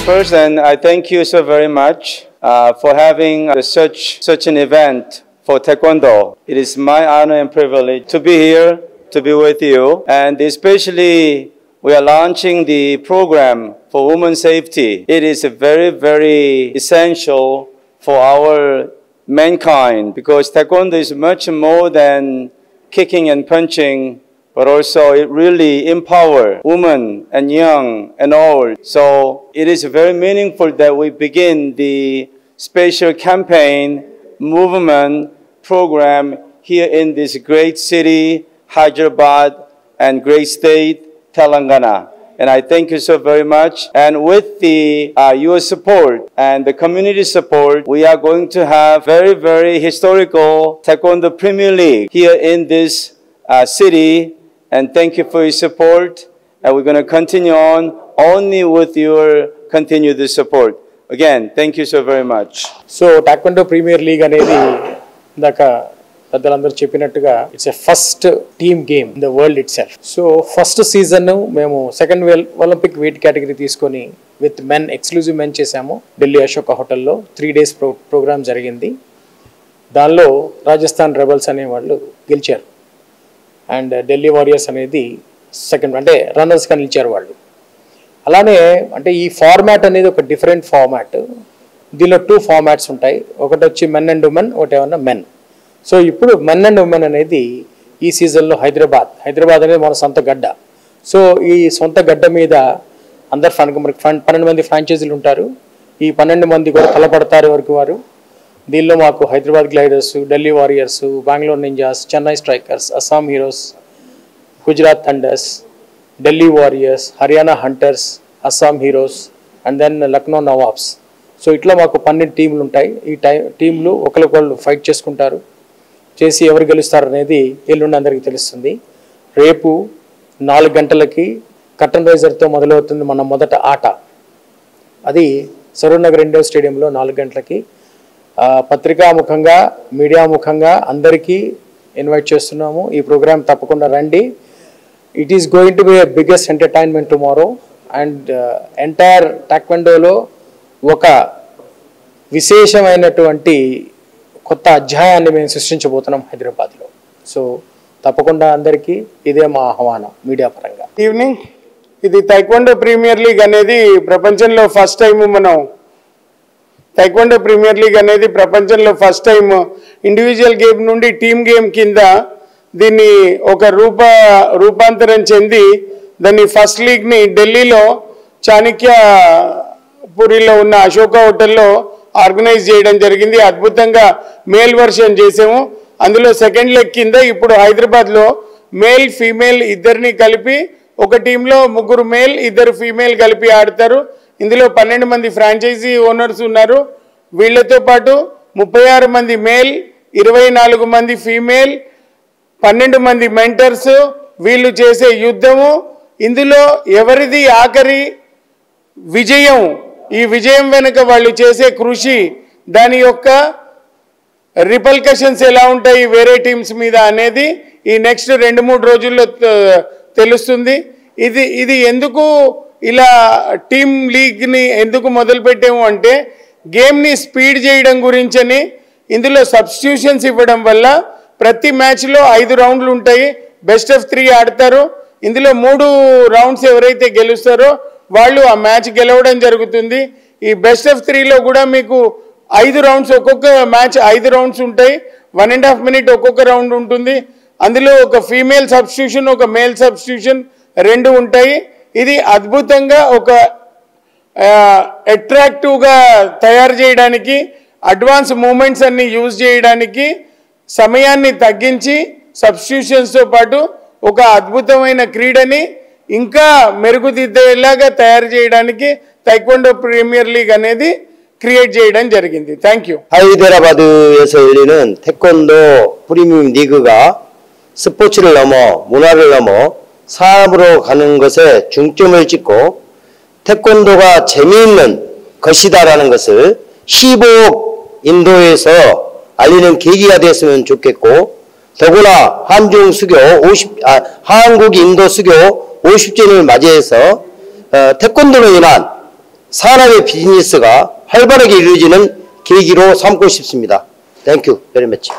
First, and I thank you so very much for having such an event for Taekwondo. It is my honor and privilege to be here, to be with you, and especially we are launching the program for women's safety. It is very, very essential for our mankind because Taekwondo is much more than kicking and punching, but also it really empowers women and young and old. So it is very meaningful that we begin the special campaign movement program here in this great city, Hyderabad, and great state, Telangana. And I thank you so very much. And with the your support and the community support, we are going to have very, very historical Taekwondo Premier League here in this city. And thank you for your support. And we're going to continue on only with your continued support. Again, thank you so very much. So, Taekwondo Premier League అనేది ఇందాక పెద్దలందరూ చెప్పినట్టుగా it's a first team game in the world it self. So first season మేము second Olympic weight category తీసుకొని with men exclusive men చేసాము ఢిల్లీ అశోక హోటల్లో 3 days programme జరిగింది. దానిలో రాజస్థాన్ రెబల్స్ అనే వాళ్ళు గెలిచారు అండ్ ఢిల్లీ వారియర్స్ అనేది సెకండ్ అంటే రన్నర్స్గా నిలిచారు వాళ్ళు. అలానే అంటే ఈ ఫార్మాట్ అనేది ఒక డిఫరెంట్ ఫార్మాట్. దీనిలో 2 ఫార్మాట్స్ ఉంటాయి. ఒకటి వచ్చి మెన్ అండ్ ఉమెన్, ఒకటి ఏమన్నా మెన్. సో ఇప్పుడు మెన్ అండ్ ఉమెన్ అనేది ఈ సీజన్లో హైదరాబాద్ అనేది మన సొంత గడ్డ. సో ఈ సొంత గడ్డ మీద అందరు 12 మంది ఫ్రాంచైజీలు ఉంటారు. ఈ 12 మంది కూడా తలపడతారు వరకు వారు. దీనిలో మాకు Hyderabad Gliders, Delhi Warriors, Bengaluru Ninjas, Chennai Strikers, Assam Heroes, Gujarat Thunders, Delhi Warriors, Haryana Hunters, Assam Heroes and then Lucknow Nawabs. So ఇట్లా మాకు 12 టీంలు ఉంటాయి. ఈ టీంలు ఒకరికొకళ్ళు ఫైట్ చేసుకుంటారు. చేసి ఎవరు గెలుస్తారు అనేది ఎల్లుండి అందరికీ తెలుస్తుంది. రేపు 4 గంటలకి కర్టన్ రైజర్తో మొదలవుతుంది మన మొదట ఆట. అది సరూర్ ఇండోర్ స్టేడియంలో 4 గంటలకి. పత్రికా ముఖంగా, మీడియా ముఖంగా అందరికీ ఇన్వైట్ చేస్తున్నాము. ఈ ప్రోగ్రామ్ తప్పకుండా రండి. It is going to be a biggest entertainment tomorrow and entire టాక్వెండోలో ఒక విశేషమైనటువంటి కొత్త అధ్యాయాన్ని మేము సృష్టించబోతున్నాం హైదరాబాద్లో. సో తప్పకుండా అందరికీ ఇదే మా ఆహ్వానం మీడియా పరంగా. ఈవినింగ్ ఇది టైక్వాండో ప్రీమియర్ లీగ్ అనేది ప్రపంచంలో first time taekwondo premier league అనేది ప్రపంచంలో ఫస్ట్ టైం ఇండివిజువల్ గేమ్ నుండి టీమ్ గేమ్ కింద దీన్ని ఒక రూపాంతరం చెంది దాన్ని ఫస్ట్ లీగ్ని ఢిల్లీలో చాణక్యపురిలో ఉన్న అశోక హోటల్లో ఆర్గనైజ్ చేయడం జరిగింది. అద్భుతంగా మేల్ వర్షన్ చేసాము. అందులో సెకండ్ లెగ్ కింద ఇప్పుడు హైదరాబాద్లో మేల్ ఫీమేల్ ఇద్దరిని కలిపి ఒక టీంలో 3 మేల్ 2 ఫీమేల్ కలిపి ఆడతారు. ఇందులో 12 మంది ఫ్రాంచైజీ ఓనర్స్ ఉన్నారు. వీళ్లతో పాటు 36 మంది మేల్, 24 మంది ఫీమేల్, 12 మంది మెంటర్స్. వీళ్ళు చేసే యుద్ధము, ఇందులో ఎవరిది ఆఖరి విజయం, ఈ విజయం వెనుక వాళ్ళు చేసే కృషి, దాని యొక్క రిపల్కషన్స్ ఎలా ఉంటాయి వేరే టీమ్స్ మీద అనేది ఈ నెక్స్ట్ 2-3 రోజుల్లో తెలుస్తుంది. ఇది ఎందుకు ఇలా టీమ్ లీగ్ని ఎందుకు మొదలుపెట్టాము అంటే గేమ్ని స్పీడ్ చేయడం గురించని. ఇందులో సబ్స్టిట్యూషన్స్ ఇవ్వడం వల్ల ప్రతి మ్యాచ్లో 5 రౌండ్లు ఉంటాయి. బెస్ట్ ఆఫ్ 3 ఆడతారు. ఇందులో 3 రౌండ్స్ ఎవరైతే గెలుస్తారో వాళ్ళు ఆ మ్యాచ్ గెలవడం జరుగుతుంది. ఈ బెస్ట్ ఆఫ్ 3లో కూడా మీకు 5 రౌండ్స్, ఒక్కొక్క మ్యాచ్ 5 రౌండ్స్ ఉంటాయి. 1.5 minute ఒక్కొక్క రౌండ్ ఉంటుంది. అందులో ఒక ఫీమేల్ సబ్స్టిట్యూషన్, ఒక మేల్ సబ్స్టిట్యూషన్ 2 ఉంటాయి. ఇది అద్భుతంగా ఒక అట్రాక్టివ్గా తయారు చేయడానికి, అడ్వాన్స్ మూమెంట్స్ అన్ని యూజ్ చేయడానికి, సమయాన్ని తగ్గించి సబ్స్టిట్యూషన్స్తో పాటు ఒక అద్భుతమైన క్రీడని ఇంకా మెరుగుదిద్దేలాగా తయారు చేయడానికి టైక్వాండో ప్రీమియర్ లీగ్ అనేది క్రియేట్ చేయడం జరిగింది. Thank you. 하이드라바드에서 열리는 태권도 프리미엄 리그가 스포츠를 넘어 문화를 넘어 사업으로 가는 것에 중점을 찍고 태권도가 재미있는 것이다라는 것을 15억 인도에서 알리는 계기가 됐으면 좋겠고, 더구나 한국 인도 수교 50주년을 맞이해서 태권도로 인한 산업의 비즈니스가 활발하게 이루어지는 계기로 삼고 싶습니다. Thank you very much.